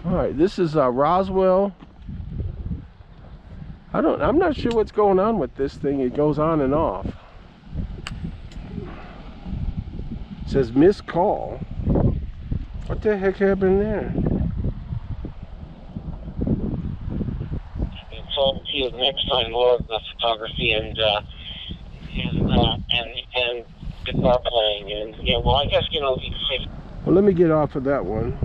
All right, this is Roswell. I'm not sure what's going on with this thing. It goes on and off. It says missed call. What the heck happened there? So he was next time Lord the photography and guitar playing, and yeah, well, I guess Well, let me get off of that one.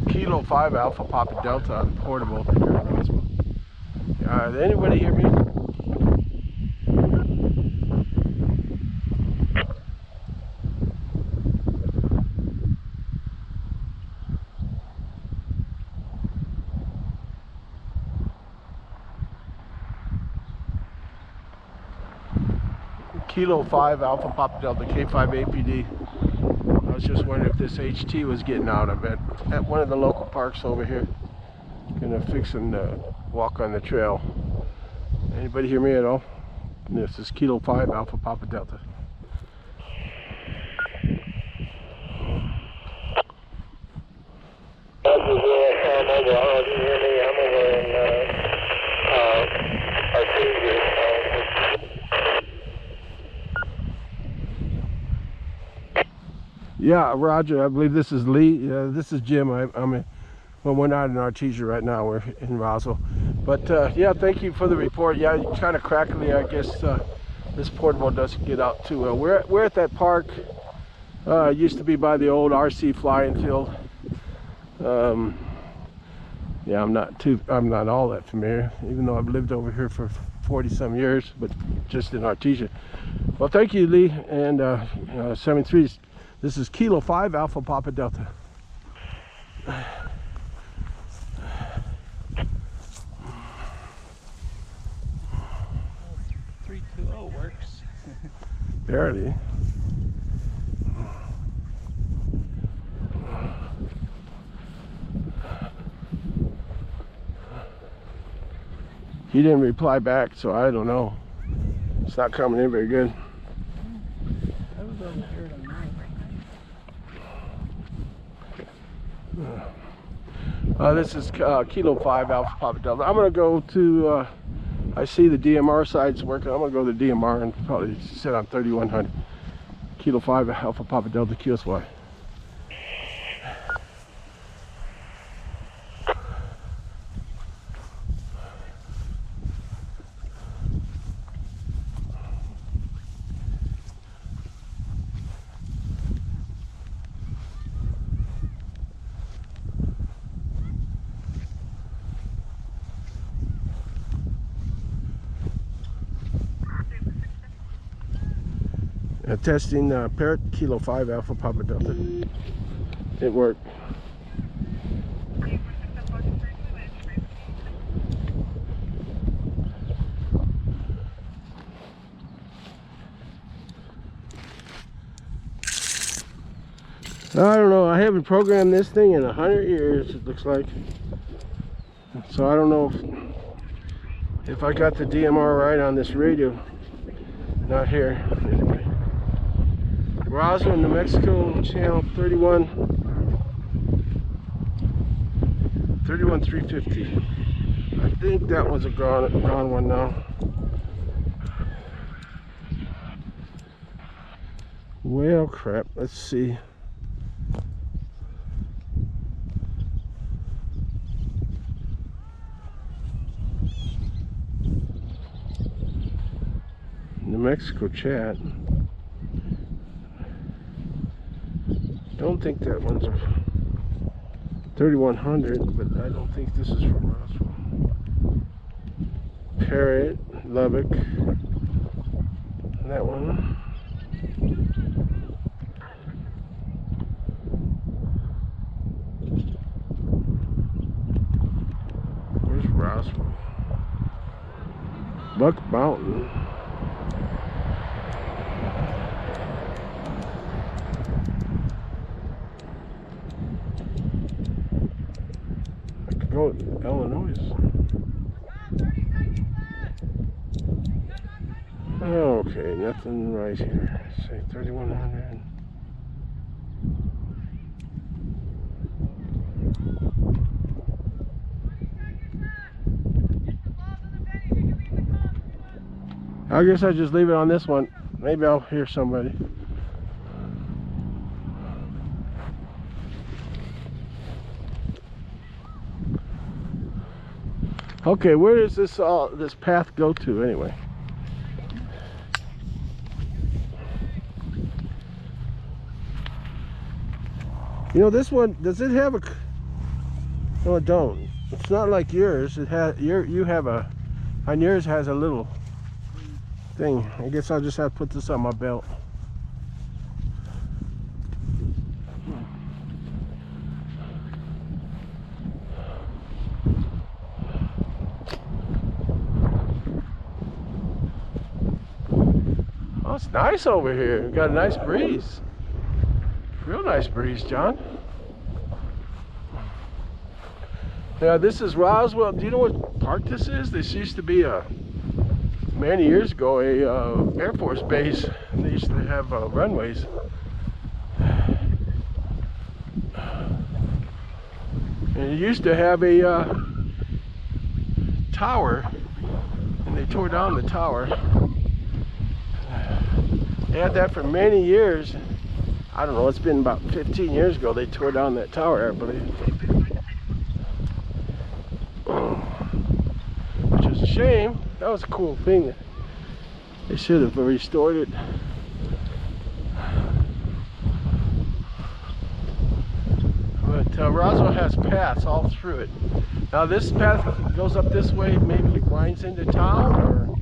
Kilo 5 Alpha Papa Delta portable here in Roswell. Did anybody hear me? Kilo 5 Alpha Papa Delta K5 APD. I was just wondering if this HT was getting out of it at one of the local parks over here. Gonna fix and walk on the trail. Anybody hear me at all? This is Kilo 5 Alpha Papa Delta. Yeah, Roger. I believe this is Lee. This is Jim. Well, we're not in Artesia right now. We're in Roswell. But yeah, thank you for the report. Yeah, kind of crackly. I guess this portable doesn't get out too well. We're at that park. It used to be by the old RC flying field. Yeah, I'm not all that familiar, even though I've lived over here for 40-some years, but just in Artesia. Well, thank you, Lee, and 73. This is Kilo 5 Alpha Papa Delta. 320 works. Barely. He didn't reply back, so I don't know. It's not coming in very good. I was over here tonight. This is Kilo 5 Alpha Papa Delta. I'm going to go to, I see the DMR side's working. I'm going to go to the DMR and probably sit on 3100. Kilo 5 Alpha Papa Delta QSY. Testing Parrot Kilo 5 Alpha Papa Delta. It worked. I don't know. I haven't programmed this thing in 100 years. It looks like. So I don't know if I got the DMR right on this radio. Not here. Anyway. Roswell, New Mexico, channel 31350. I think that was a gone one now. Well, crap. Let's see. New Mexico chat. Don't think that one's a 3100, but I don't think this is from Roswell. Parrot, Lubbock, that one. Where's Roswell? Buck Mountain. Go Illinois. Okay, nothing right here. Say 3100. I guess I just leave it on this one. Maybe I'll hear somebody. Okay, where does this path go to anyway? You know, this one, does it have a? No, it don't. It's not like yours. It has you have a, on yours has a little thing. I guess I'll just have to put this on my belt. Oh, it's nice over here. We've got a nice breeze. Real nice breeze, John. Now this is Roswell. Do you know what park this is? This used to be many years ago, a Air Force base. And they used to have runways. And it used to have a tower, and they tore down the tower. They had that for many years. I don't know, it's been about 15 years ago they tore down that tower, I believe. Which is a shame. That was a cool thing. They should have restored it. But Roswell has paths all through it. Now this path goes up this way, maybe it winds into town,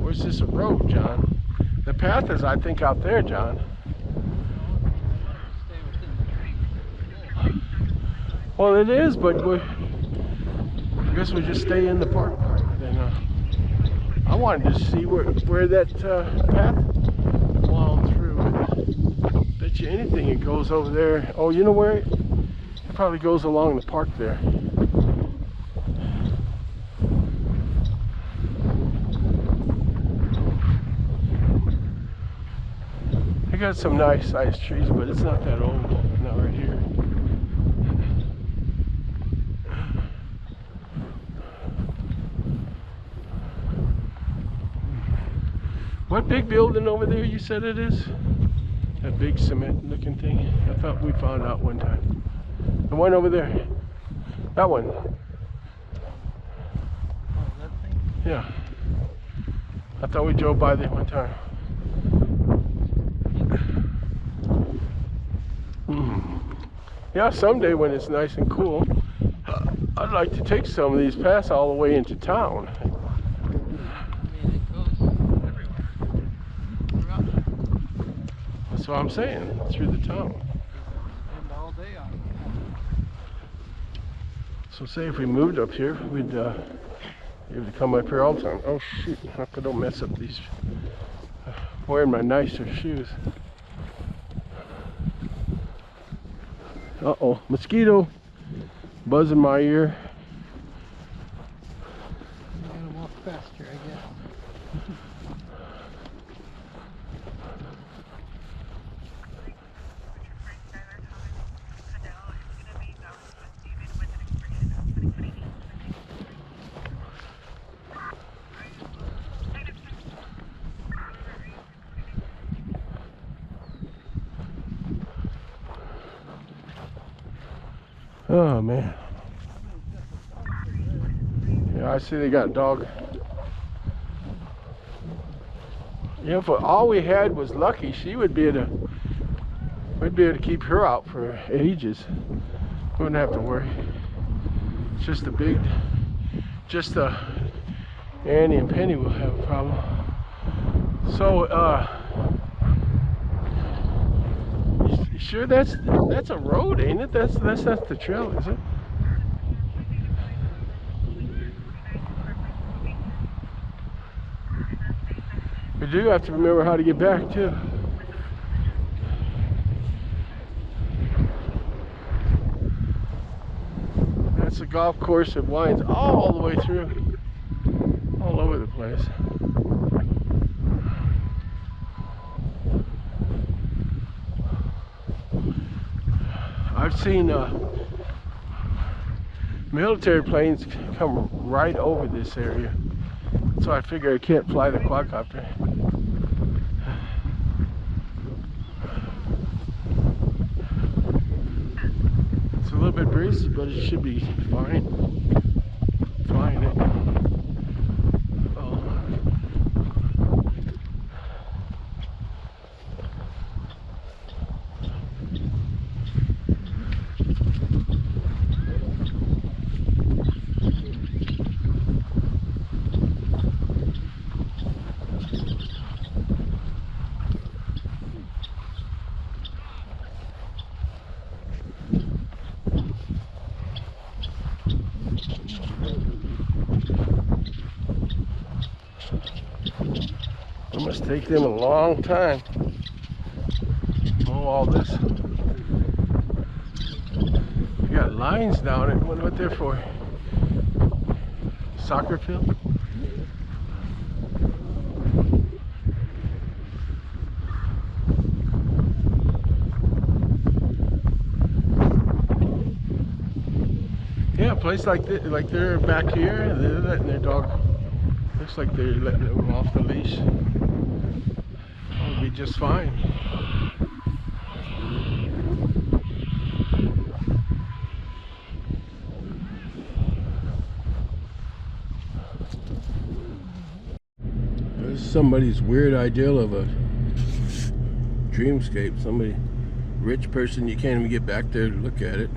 or is this a road, John? The path is, I think, out there, John. Well, it is, but I guess we just stay in the park. Then I wanted to see where that path wound through. Bet you anything it goes over there. Oh, you know where? It probably goes along the park there. I got some nice sized trees, but it's not that old. Not right here. What big building over there you said it is? That big cement looking thing? I thought we found out one time. The one over there. That one. Oh, that thing? Yeah. I thought we drove by there one time. Yeah, someday when it's nice and cool, I'd like to take some of these paths all the way into town. I mean, it goes everywhere. Throughout. That's what I'm saying, through the town. Spend all day on it. So say if we moved up here, we'd be able to come up here all the time. Oh shoot, I hope I don't mess up these. Wearing my nicer shoes. Uh-oh, mosquito buzz in my ear. You gotta walk faster, I guess. Oh man. Yeah, I see they got a dog. You know, if all we had was Lucky, she would be able to, we'd be able to keep her out for ages. We wouldn't have to worry. It's just Annie and Penny will have a problem. So, you sure that's a road, ain't it? That's not the trail, is it? We do have to remember how to get back too. That's a golf course that winds all the way through, all over the place. seen military planes come right over this area, so I figure I can't fly the quadcopter. It's a little bit breezy, but it should be fine. Flying it. Oh. It must take them a long time. Oh, all this. You got lines down it. Wonder what they're for. Soccer field? Yeah, a place like this, like they're back here, they're letting their dog. Looks like they're letting them off the leash. It'll be just fine. There's somebody's weird ideal of a dreamscape. Somebody, rich person, you can't even get back there to look at it.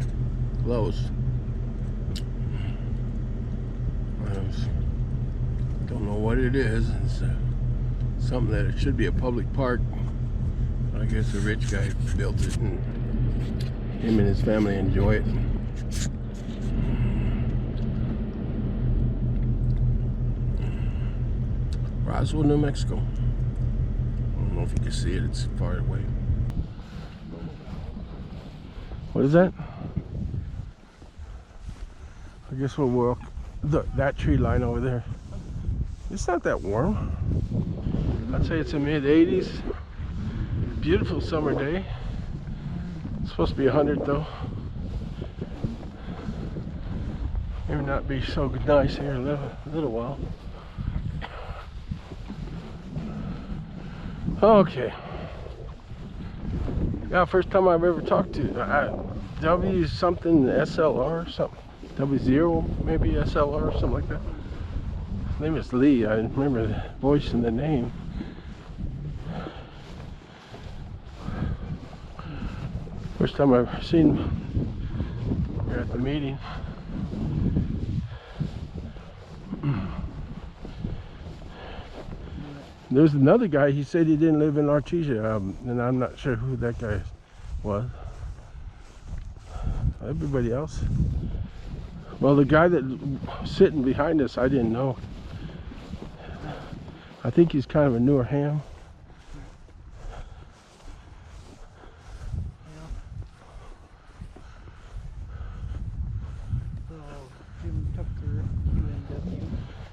Close. Don't know what it is. It's something that it should be a public park. I guess a rich guy built it and him and his family enjoy it. Roswell, New Mexico. I don't know if you can see it, it's far away. What is that? I guess we'll walk that tree line over there. It's not that warm. I'd say it's a mid-80s. Beautiful summer day. It's supposed to be 100 though. Maybe not be so nice here in a little while. Okay. Yeah, first time I've ever talked to W something SLR or something. W0 maybe SLR or something like that. His name is Lee. I remember the voice and the name. First time I've ever seen him here at the meeting. There's another guy, he said he didn't live in Artesia, and I'm not sure who that guy was. Everybody else. Well, the guy that sitting behind us, I didn't know. I think he's kind of a newer ham.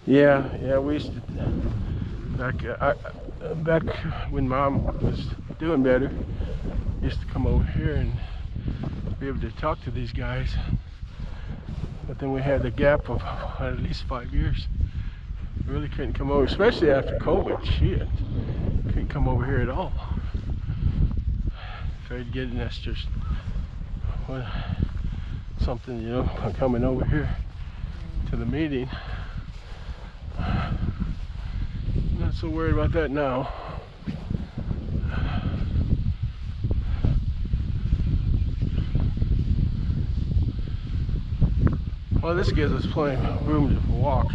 Yeah, we used to, back when Mom was doing better, used to come over here and be able to talk to these guys. But then we had a gap of at least 5 years. We really couldn't come over, especially after COVID. Shit, couldn't come over here at all. Tried getting us just something, you know, coming over here to the meeting. Not so worried about that now. Well, this gives us plenty of room to walk.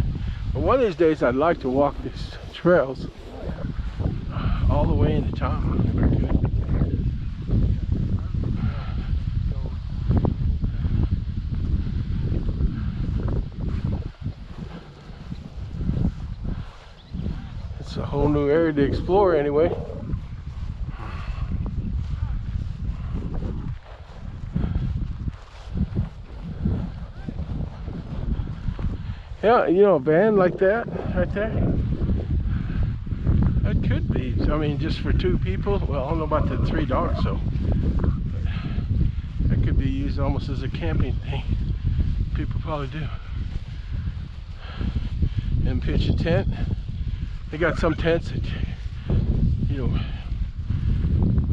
But one of these days, I'd like to walk these trails all the way into town if I could. It's a whole new area to explore anyway. Yeah, you know, a van like that right there, that could be, I mean, just for 2 people. Well, I don't know about the 3 dogs, so that could be be used almost as a camping thing. People probably do. And pitch a tent. They got some tents that, you know,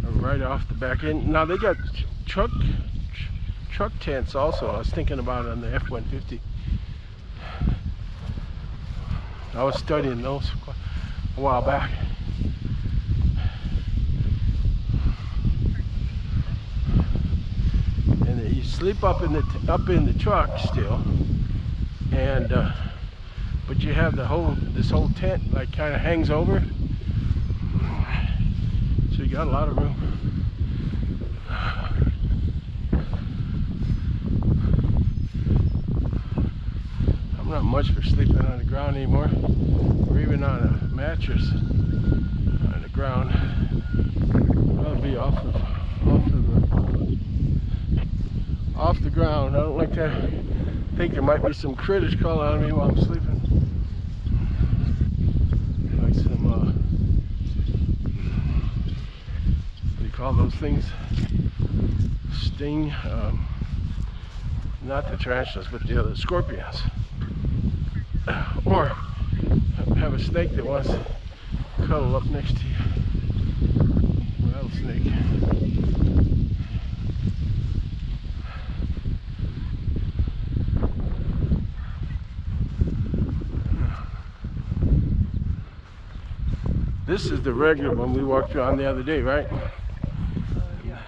are right off the back end. Now they got truck tents also. I was thinking about it on the F-150. I was studying those a while back. And you sleep up in the truck still, and but you have this whole tent like kind of hangs over, so you got a lot of room. I'm not much for sleeping on the ground anymore, or even on a mattress on the ground. I'll be off the ground. I don't like to think there might be some critters crawling on me while I'm sleeping. Like some what do you call those things? Sting, not the tarantulas, but the other scorpions. Or have a snake that wants to cuddle up next to you. Rattlesnake. This is the regular one we walked around the other day, right? Yeah.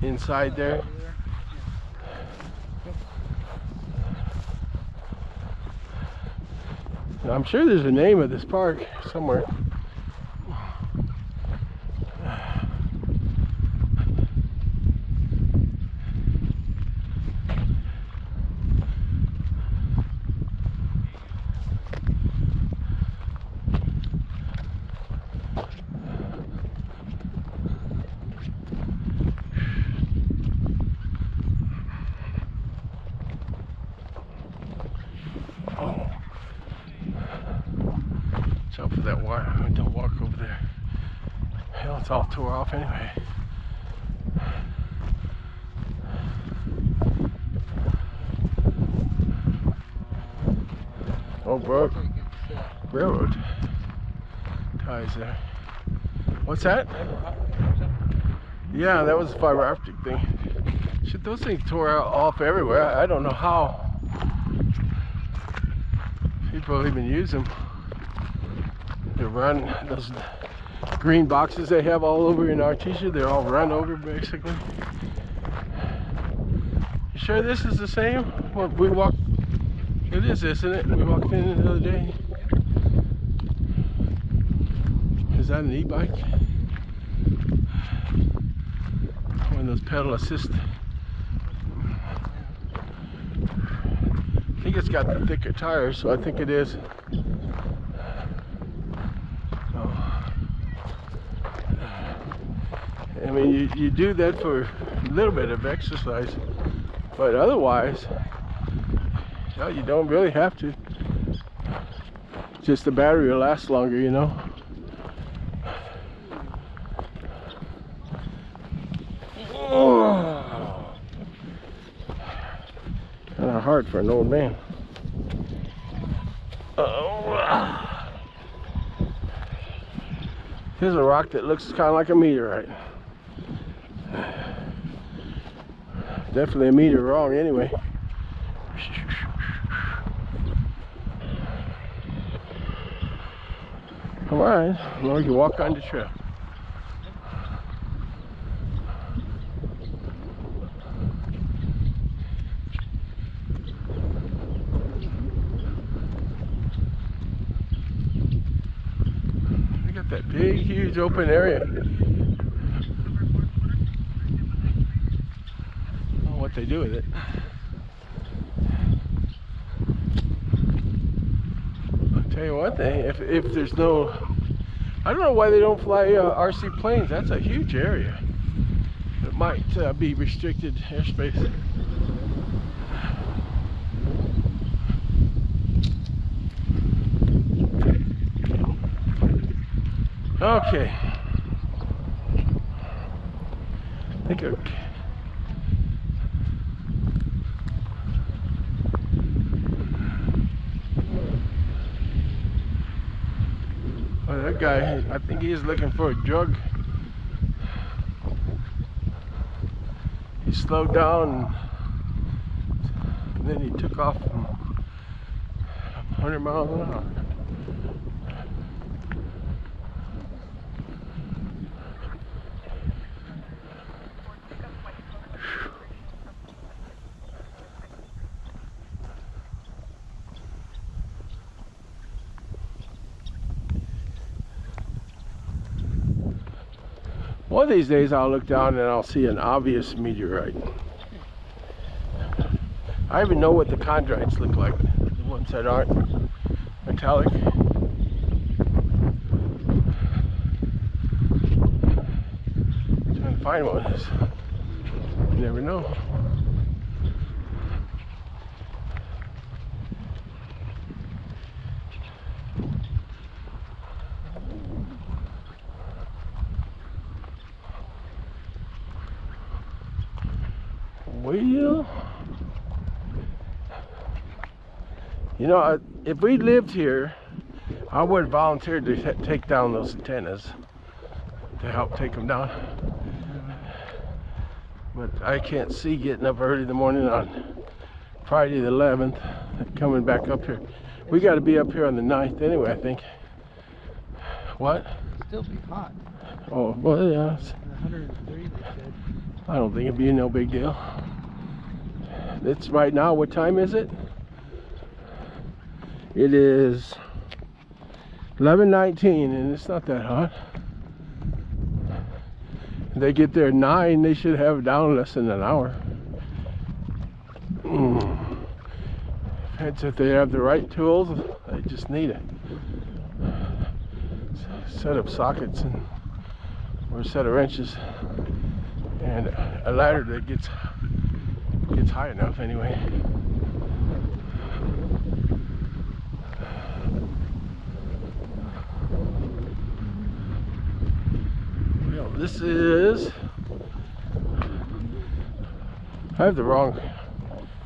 Inside there. I'm sure there's a name of this park somewhere. Out for that wire. I mean, don't walk over there. Hell, it's all tore off anyway. Oh, broke. Railroad ties there. What's that? Yeah, that was a fiber optic thing. Shit, those things tore off everywhere. I don't know how people even use them. They run those green boxes they have all over in Artesia. They're all run over basically. You sure this is the same? What we walked? It is, isn't it? We walked in the other day. Is that an e-bike? One of those pedal assist. I think it's got the thicker tires, so I think it is. I mean, you do that for a little bit of exercise, but otherwise, no, you don't really have to. Just the battery will last longer, you know. Oh. Kind of hard for an old man. Oh. Here's a rock that looks kind of like a meteorite. Definitely a meter wrong anyway. Come on, well, you can walk on the trail. Look at that big, huge open area. What they do with it. I'll tell you one thing, if there's no, I don't know why they don't fly RC planes. That's a huge area. It might be restricted airspace. Okay. I think that guy, I think he's looking for a drug. He slowed down and then he took off 100 miles an hour. One of these days I'll look down and I'll see an obvious meteorite. I even know what the chondrites look like, the ones that aren't metallic. Trying to find one. You never know. Well, you know, if we lived here, I would volunteer to take down those antennas to help take them down. But I can't see getting up early in the morning on Friday the 11th, coming back up here. We got to be up here on the 9th anyway, I think. What? It'll still be hot. Oh, well, yeah. 103, they said. I don't think it'd be no big deal. It's right now, what time is it? It is 11:19 and it's not that hot. If they get there at 9, they should have it down in less than an hour. Depends if they have the right tools. They just need a set of sockets and or a set of wrenches and a ladder that gets high enough anyway. Well, this is, I have the wrong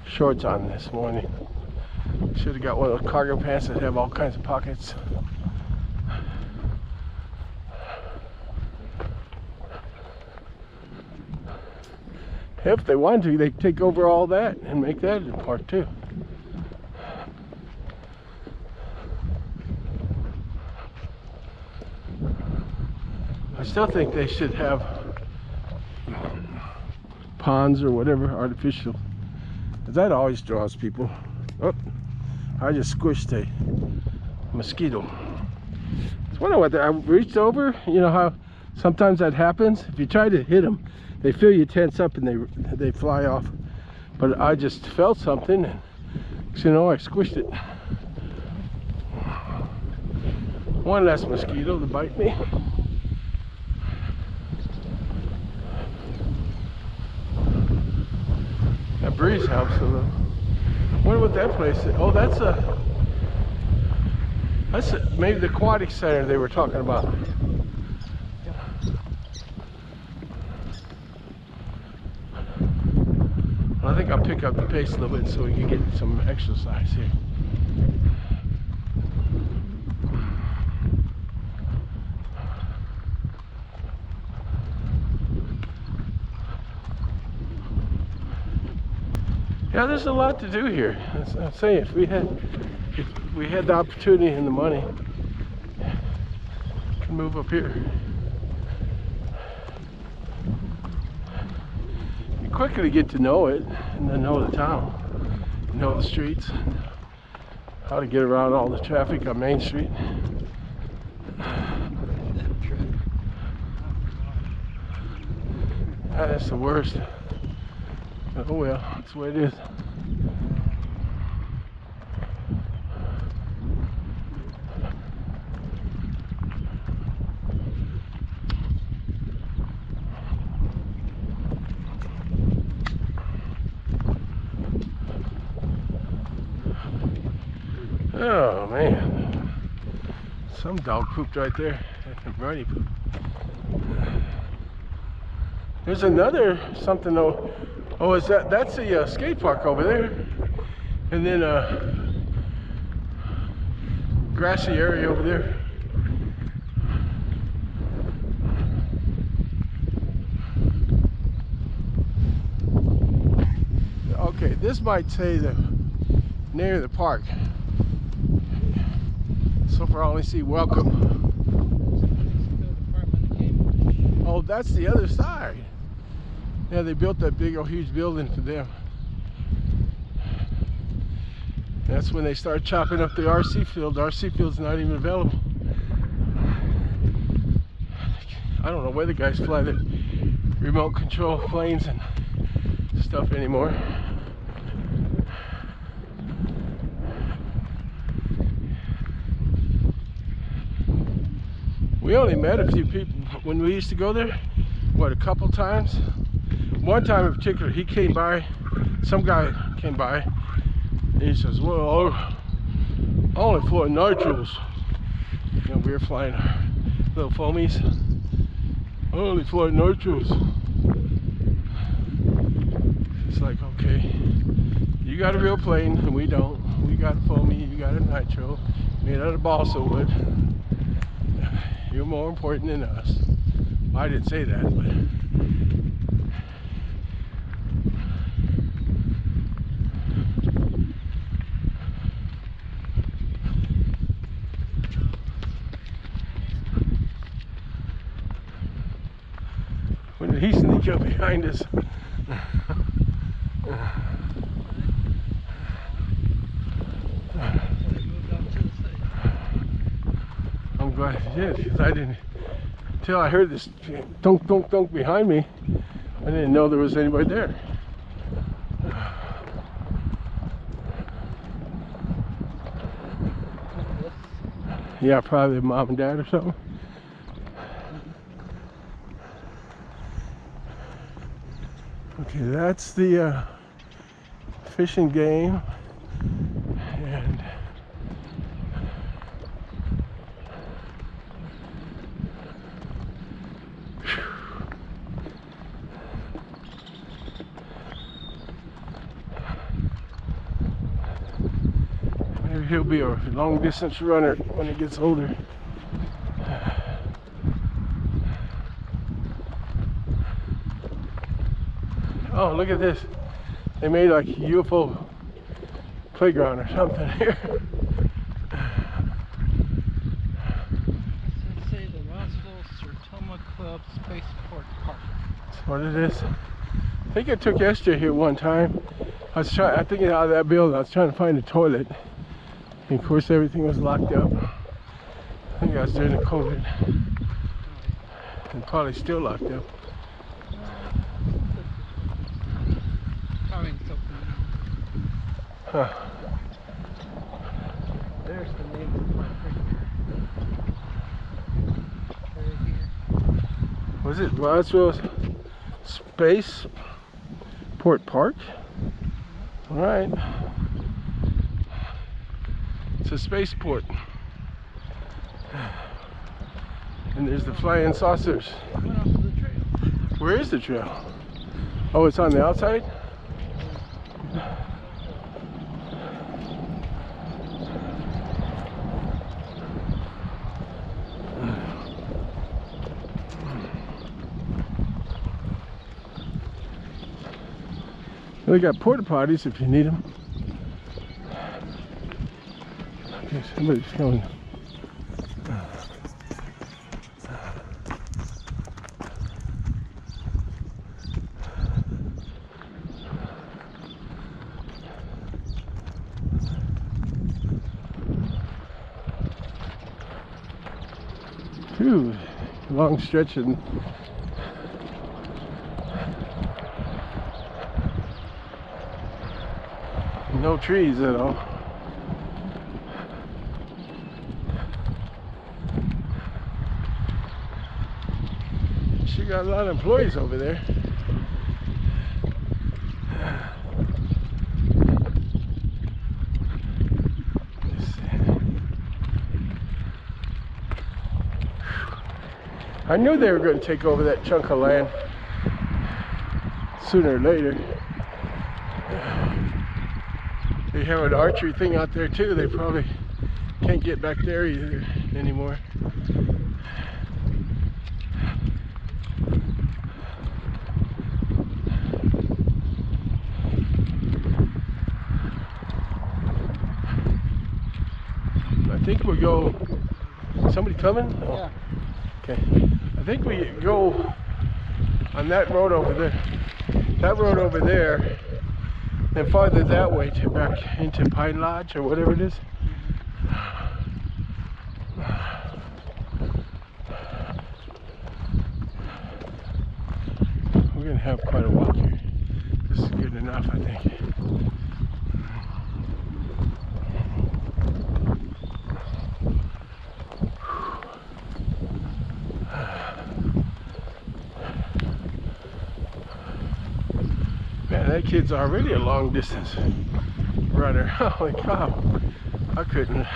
shorts on this morning. Should have got one of those cargo pants that have all kinds of pockets. If they wanted to, they could take over all that and make that a part too. I still think they should have ponds or whatever, artificial. That always draws people. Oh, I just squished a mosquito. I wonder what I reached over. You know how sometimes that happens? If you try to hit them, they feel you tense up and they fly off. But I just felt something and, you know, I squished it. One less mosquito to bite me. That breeze helps a little. I wonder what that place is. Oh, that's maybe the aquatic center they were talking about. I think I'll pick up the pace a little bit so we can get some exercise here. Yeah, there's a lot to do here. I'm saying, if we had the opportunity and the money, we can move up here. You quickly get to know it and then know the town, know the streets, how to get around all the traffic on Main Street. That's the worst. Oh well, that's the way it is. Oh man, some dog pooped right there. Bernie pooped. There's another something though. Oh, is that's the skate park over there, and then a grassy area over there. This might say the name of the park. So far I only see welcome. Oh, that's the other side. Yeah, they built that big old huge building for them. That's when they start chopping up the RC field. The RC field's not even available. I don't know where the guys fly the remote control planes and stuff anymore. We only met a few people when we used to go there. What, a couple times? One time in particular, he came by, some guy came by, and he says, well, I only fly nitrals. You know, we were flying our little foamies. I only fly nitrals. It's like, okay, you got a real plane and we don't. We got a foamy, you got a nitro, made out of balsa wood. You're more important than us. Well, I didn't say that, but when did he sneak up behind us? I'm glad he did, because I didn't, until I heard this dunk dunk dunk behind me, I didn't know there was anybody there. Yeah, probably mom and dad or something. Okay, that's the fishing game, and maybe he'll be a long distance runner when he gets older. Oh, look at this. They made like a UFO playground or something here. Let's say the Roswell Sertoma Club Spaceport Park. That's what it is. I think I took SJ here one time. I thinking out of that building, I was trying to find a toilet. And of course everything was locked up. I think I was during the COVID. And probably still locked up. Huh. There's the name of the park right here. Was it Roswell Spaceport Park? All right. It's a spaceport. And there's the flying saucers. Went off of the trail. Where is the trail? Oh, it's on the outside? They got porta potties if you need them. Okay, somebody's going. Phew, long stretch and no trees at all. She got a lot of employees over there. I knew they were going to take over that chunk of land sooner or later. They have an archery thing out there too. They probably can't get back there either anymore. I think we'll go. Somebody coming? Oh, Yeah. okay. I think we go on that road over there. That road over there, and farther that way to back into Pine Lodge or whatever it is. We're gonna have quite a walk here. This is good enough, I think. Man, that kid's already a long distance runner. Holy cow. I couldn't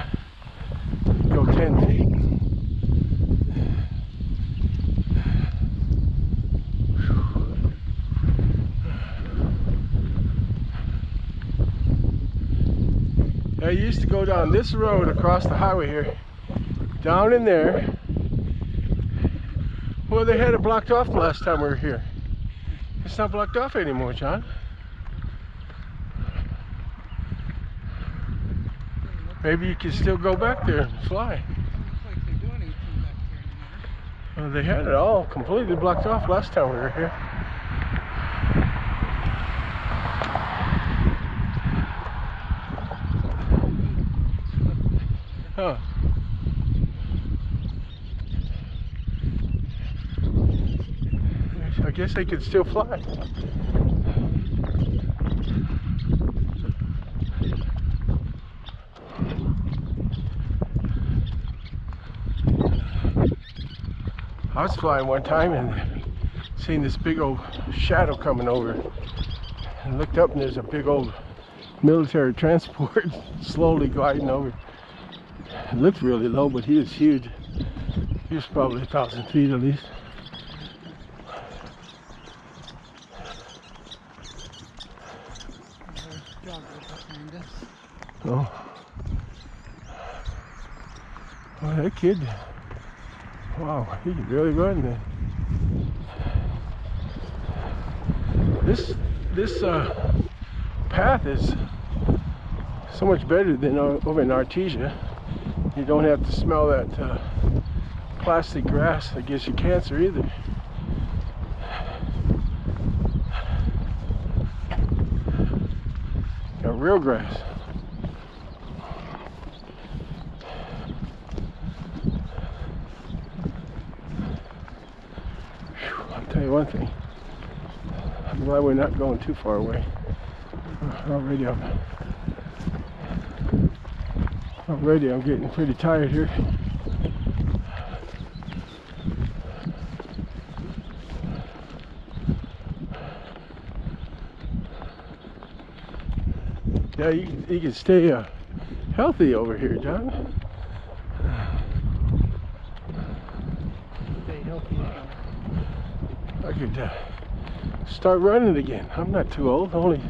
go 10 feet. I used to go down this road across the highway here, down in there. Well, they had it blocked off the last time we were here. It's not blocked off anymore, John. Maybe you can still go back there and fly. Looks like they're doing anything back here anymore. They had it all completely blocked off last time we were here. Huh. I guess they could still fly. I was flying one time and seen this big old shadow coming over, and looked up and there's a big old military transport slowly gliding over. It looked really low, but he was huge. He was probably 1,000 feet at least. There's joggers behind us. Oh. Oh, that kid. Wow, he can really run then. This path is so much better than over in Artesia. You don't have to smell that plastic grass that gives you cancer either. Got real grass. I'll tell you one thing. I'm glad we're not going too far away. Already I'm getting pretty tired here. Yeah, you can stay healthy over here, John. Stay healthy. I could start running again. I'm not too old, only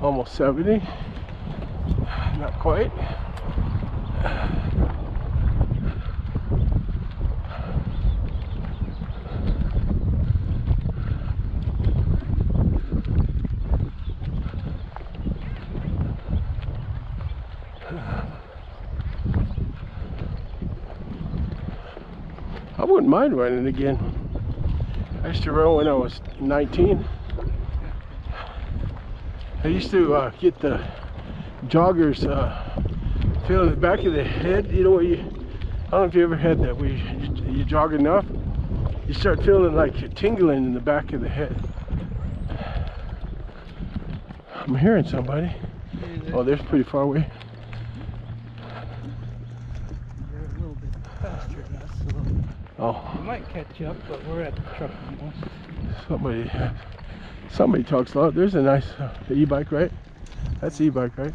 almost 70. Not quite. I wouldn't mind running again. I used to run when I was 19. I used to get the joggers feel in the back of the head. You know what I don't know if you ever had that, where you jog enough, you start feeling like you're tingling in the back of the head. I'm hearing somebody. Oh, they're pretty far away. They're a little bit faster than us, so Oh, we might catch up, but we're at the truck almost. somebody talks loud. There's a nice e-bike, right? That's e-bike, right?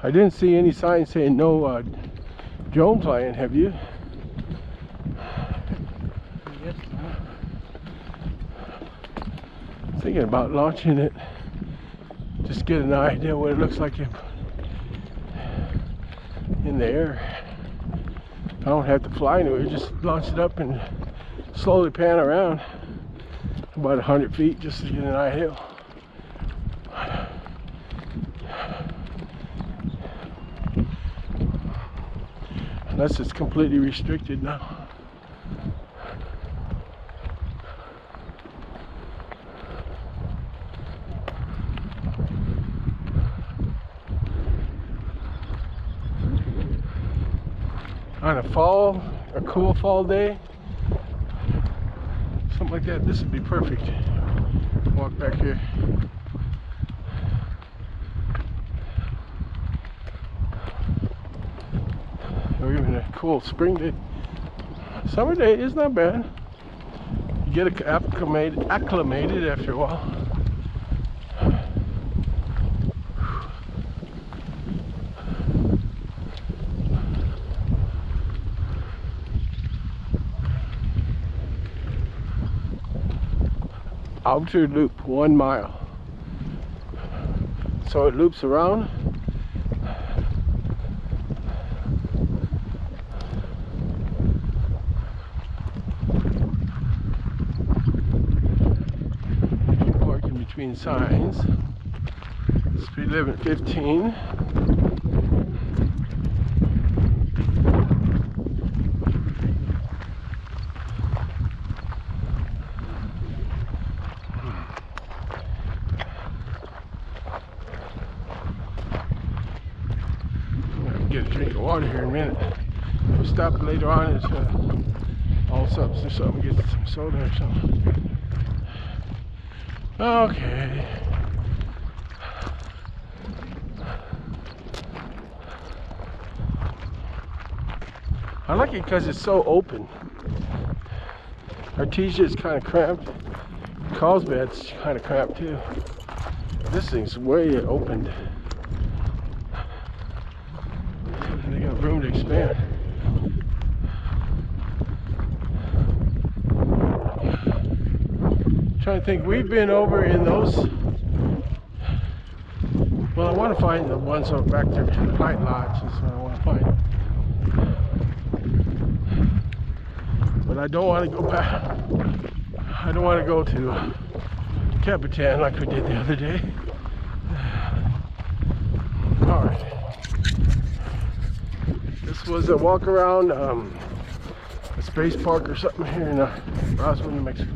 I didn't see any sign saying no drone flying, have you? Yes, Thinking about launching it, just get an idea what it looks like in the air. don't have to fly anywhere. Just launch it up and slowly pan around about 100 feet just to get an idea. Unless it's completely restricted now. On a cool fall day, something like that, this would be perfect. Walk back here. Or even a cool spring day. Summer day is not bad. You get acclimated after a while. Outer loop, 1 mile. So it loops around. Parking between signs. Speed limit 15. Get a drink of water here in a minute. We'll stop later on at All Subs or something, get some soda or something. Okay. I like it because it's so open. Artesia is kind of cramped. Carlsbad's kind of cramped too. This thing's way opened. They got room to expand. Trying to think, we've been over in those. Well, I want to find the ones over back there, Light Lodge. That's what I want to find. But I don't want to go back. I don't want to go to Capitan like we did the other day. All right. This was a walk around a space park or something here in Roswell, New Mexico.